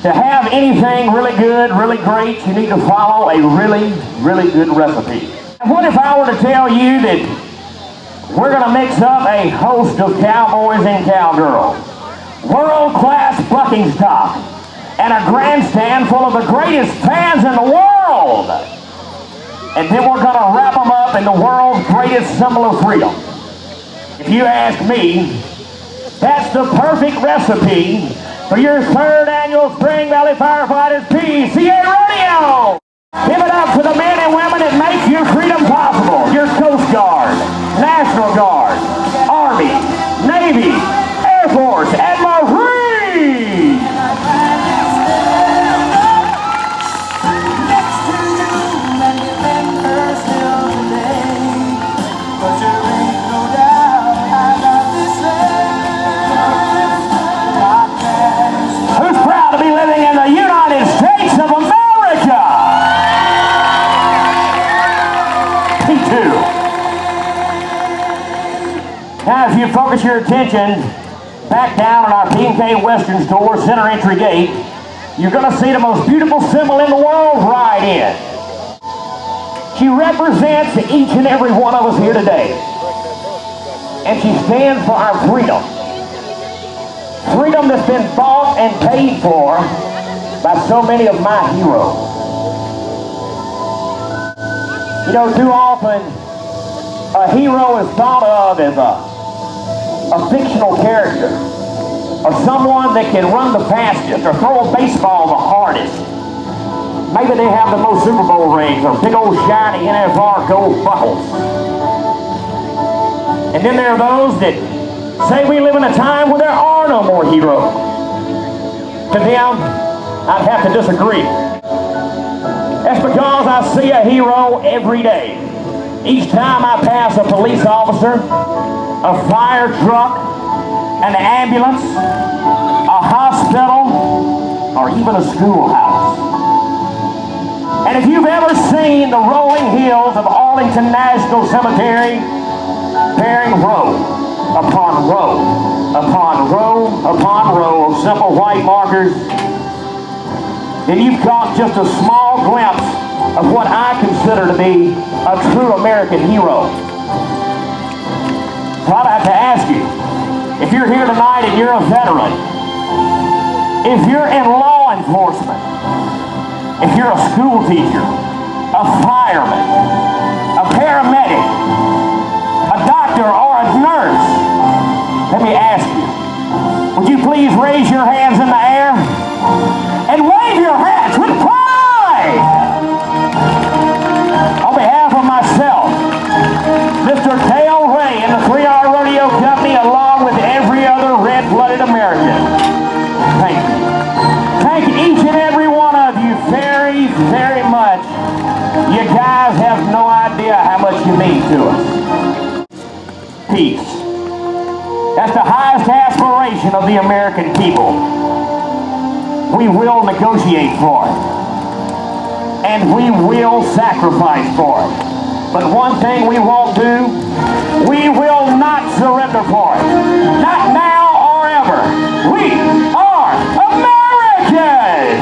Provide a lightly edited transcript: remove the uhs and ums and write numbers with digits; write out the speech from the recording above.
To have anything really good, really great, you need to follow a really, really good recipe. What if I were to tell you that we're going to mix up a host of cowboys and cowgirls, world-class bucking stock, and a grandstand full of the greatest fans in the world? And then we're going to wrap them up in the world's greatest symbol of freedom. If you ask me, that's the perfect recipe for your 3rd annual Spring Valley Firefighters PCA Rodeo. Give it up for the men and women that make your freedom possible. Your Coast Guard, National Guard, Army, Navy, Air Force, and Marines. Now, if you focus your attention back down on our P&K Western Store center entry gate, you're going to see the most beautiful symbol in the world right in. She represents each and every one of us here today. And she stands for our freedom. Freedom that's been bought and paid for by so many of my heroes. You know, too often, a hero is thought of as a fictional character, or someone that can run the fastest, or throw a baseball the hardest. Maybe they have the most Super Bowl rings, or big old shiny NFR gold buckles. And then there are those that say we live in a time where there are no more heroes. To them, I'd have to disagree. That's because I see a hero every day. Each time I pass a police officer, a fire truck, an ambulance, a hospital, or even a schoolhouse. And if you've ever seen the rolling hills of Arlington National Cemetery, bearing row upon row upon row upon row of simple white markers, then you've caught just a small glimpse of what I consider to be a true American hero. So I'd have to ask you, if you're here tonight and you're a veteran, if you're in law enforcement, if you're a school teacher, a fireman, a paramedic, a doctor, or a nurse, let me ask you, would you please raise your hands in the air and wave your hats with pride? On behalf of myself, Mr. Dale Ray and the 3R Rodeo Company, along with every other red-blooded American, thank you. Thank each and every one of you very, very much. You guys have no idea how much you mean to us. Peace. That's the highest aspiration of the American people. We will negotiate for it. And we will sacrifice for it. But one thing we won't do, we will not surrender for it. Not now or ever. We are Americans!